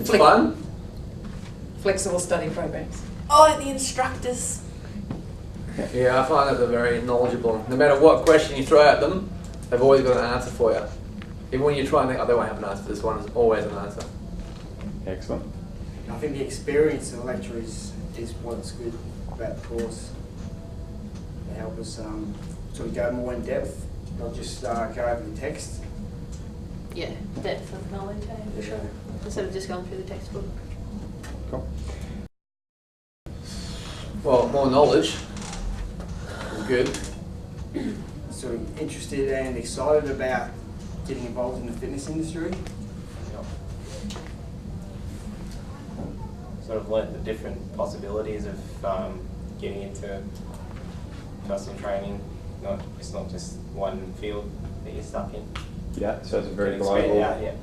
It's fun. Flexible study programs. Oh, the instructors. Yeah, I find that they're very knowledgeable. No matter what question you throw at them, they've always got an answer for you. Even when you try and think, oh, they won't have an answer to this one, there's always an answer. Excellent. I think the experience of the lecturer is what's good about the course. They help us sort of go more in depth, not just go over the text. Yeah, depth of knowledge, for sure. Instead of just going through the textbook. Cool. Well, more knowledge is good. Sort of interested and excited about getting involved in the fitness industry. Sort of learnt the different possibilities of getting into personal training. It's not just one field that you're stuck in. Yeah, so it's a very Expand global. out, yeah.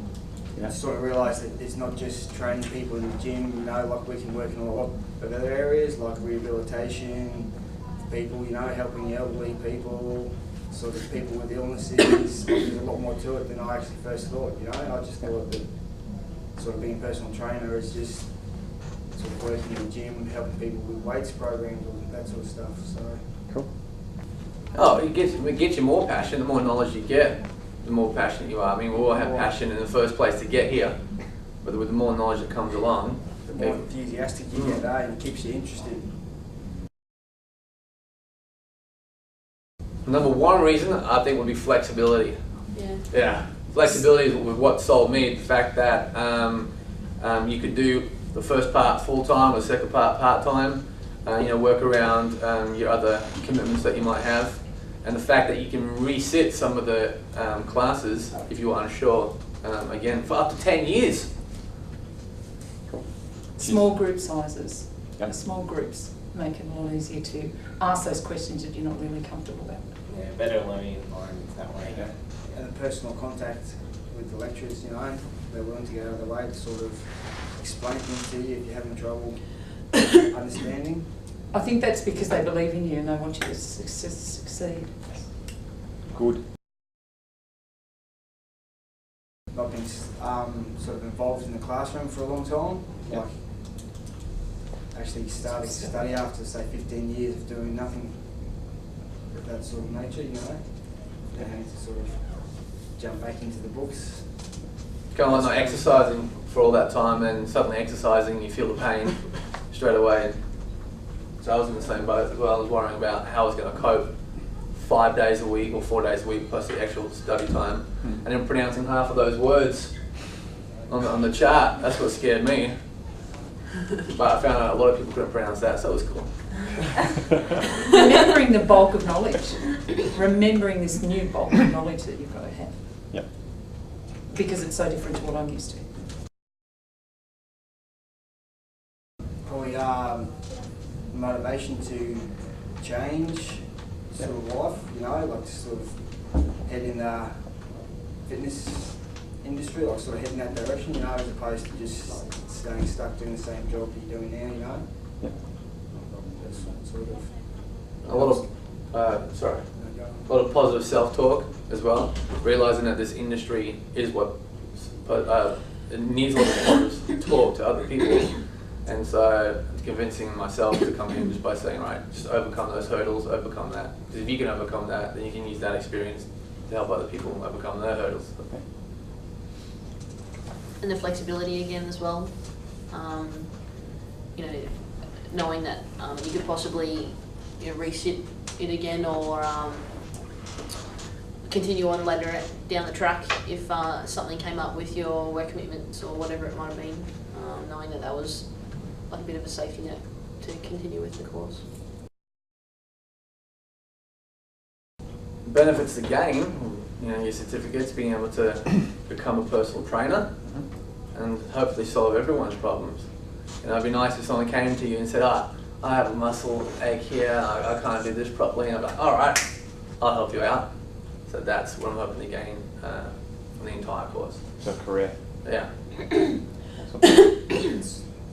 I sort of realised that it's not just training people in the gym, you know, like we can work in a lot of other areas like rehabilitation, people, you know, helping elderly people, sort of people with illnesses. There's a lot more to it than I actually first thought, you know. I just thought that sort of being a personal trainer is just sort of working in the gym, helping people with weights programs and that sort of stuff. So Cool. Oh, it gets you more passion. The more knowledge you get, the more passionate you are. I mean, we all have passion in the first place to get here, but with the more knowledge that comes along, the more enthusiastic you get, and it keeps you interested. Number one reason I think would be flexibility. Yeah. Yeah, flexibility is what sold me. The fact that you could do the first part full time or the second part part time. You know, work around your other commitments that you might have, and the fact that you can resit some of the classes if you are unsure. Again, for up to 10 years. Cool. Small group sizes. Yep. Small groups make it a lot easier to ask those questions that you're not really comfortable about. Yeah, better learning environments that way. Yeah. And the personal contact with the lecturers, you know, they're willing to go out of their way to sort of explain things to you if you're having trouble understanding. I think that's because they believe in you and they want you to succeed. Good. Not been sort of involved in the classroom for a long time. Yeah. Like actually starting to study after say 15 years of doing nothing of that sort of nature, you know. And having to sort of jump back into the books. Kind of like not exercising for all that time, and suddenly exercising, you feel the pain straight away. So I was in the same boat as well. I was worrying about how I was going to cope 5 days a week or 4 days a week plus the actual study time, and then pronouncing half of those words on the chart. That's what scared me. But I found out a lot of people couldn't pronounce that, so it was cool. Remembering the bulk of knowledge. Remembering this new bulk of knowledge that you've got to have. Yep. Because it's so different to what I'm used to. Probably motivation to change sort of life, you know, like to sort of head in the fitness industry, like sort of head in that direction, you know, as opposed to just staying stuck doing the same job that you're doing now, you know. Yep. That's sort of A lot of positive self-talk as well. Realizing that this industry is what it needs a lot of positive talk to other people, and so convincing myself to come in just by saying, right, just overcome those hurdles, overcome that. Because if you can overcome that, then you can use that experience to help other people overcome their hurdles. Okay. And the flexibility again as well. You know, knowing that you could possibly resit it again or continue on later down the track if something came up with your work commitments or whatever it might have been. Knowing that that was like a bit of a safety net to continue with the course. Benefits to gain, your certificates, being able to become a personal trainer, and hopefully solve everyone's problems. It'd be nice if someone came to you and said, I have a muscle ache here, I can't do this properly, and I'm like, all right, I'll help you out. So that's what I'm hoping to gain from the entire course. So career. Yeah. Awesome.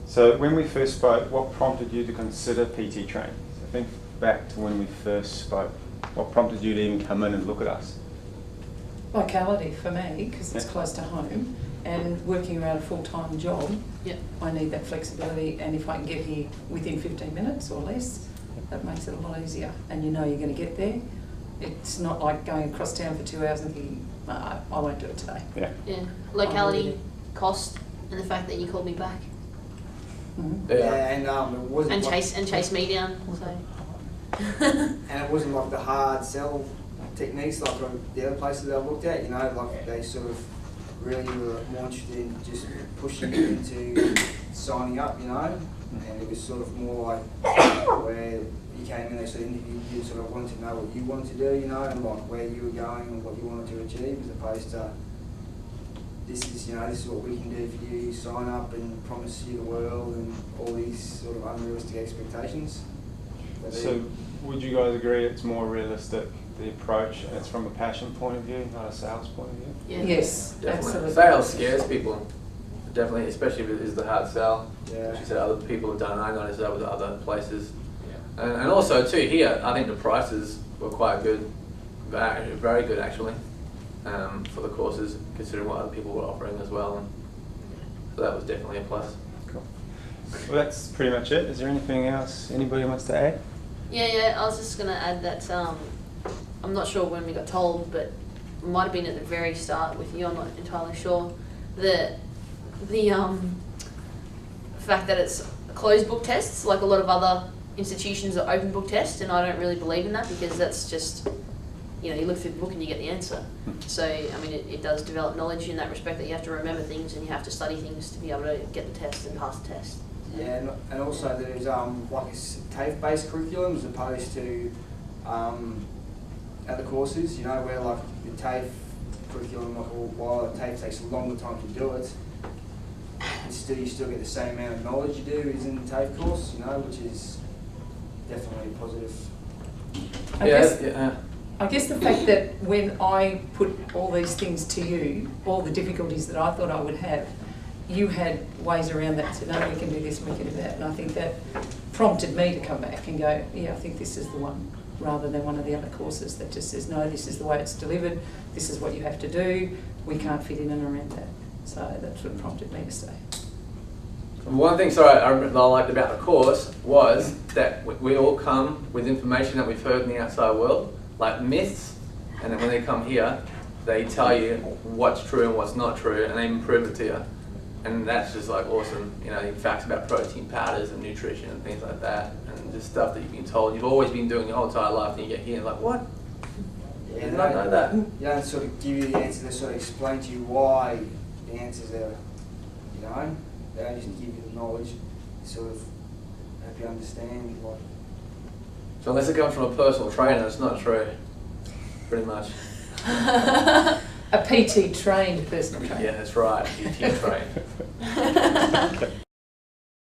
So when we first spoke, what prompted you to consider PT training? So think back to when we first spoke. What prompted you to even come in and look at us? Locality for me, because it's close to home, and working around a full-time job, Yep. I need that flexibility, and if I can get here within 15 minutes or less, that makes it a lot easier, and you know you're going to get there. It's not like going across town for 2 hours and thinking, I won't do it today. Yeah. Yeah. Locality, cost, and the fact that you called me back. Mhm. Yeah. And it wasn't like, Chase me down. So. and it wasn't like the hard sell techniques like the other places that I've looked at. You know, like they sort of really were more interested in just pushing you into signing up. You know, and it was sort of more like where you came in, they sort of interviewed you, sort of wanted to know what you wanted to do. You know, and like where you were going and what you wanted to achieve, as opposed to this is what we can do for you, sign up and promise you the world and all these sort of unrealistic expectations. So would you guys agree it's more realistic, the approach, and it's from a passion point of view, not a sales point of view? Yeah. Yes, Definitely. absolutely. Sales scares people. Definitely, especially if it is the hard sell. Yeah. She said other people have done it, I noticed that with other places. Yeah. And also too, here, I think the prices were quite good, very good actually, for the courses, considering what other people were offering as well. And so that was definitely a plus. Cool. Well, that's pretty much it. Is there anything else anybody wants to add? Yeah, I was just going to add that I'm not sure when we got told, but it might have been at the very start with you, I'm not entirely sure, the fact that it's closed book tests, like a lot of other institutions are open book tests, and I don't really believe in that because that's just, you look through the book and you get the answer. So, I mean, it does develop knowledge in that respect that you have to remember things and you have to study things to be able to get the test and pass the test. Yeah, and also there's like a TAFE-based curriculum as opposed to other courses. You know, where like the TAFE curriculum, like while the TAFE takes a longer time to do it, you still get the same amount of knowledge you do as in the TAFE course. You know, which is definitely positive. I guess the fact that when I put all these things to you, all the difficulties that I thought I would have, you had ways around that and said, no, we can do this and we can do that. And I think that prompted me to come back and go, yeah, I think this is the one, rather than one of the other courses that just says, no, this is the way it's delivered, this is what you have to do, we can't fit in and around that. So that's what prompted me to stay. One thing, I liked about the course was that we all come with information that we've heard in the outside world, like myths, and then when they come here, they tell you what's true and what's not true, and they even prove it to you. And that's just like awesome, facts about protein powders and nutrition and things like that, and just stuff that you've been told, you've always been doing your whole entire life, and you get here and like, what? Yeah, Did I know that? You don't sort of give you the answer, they sort of explain to you why the answer's there. They don't just give you the knowledge, they sort of help you understand what. So unless it comes from a personal trainer, it's not true, pretty much. A PT trained personal trainer. Yeah, that's right, PT trained.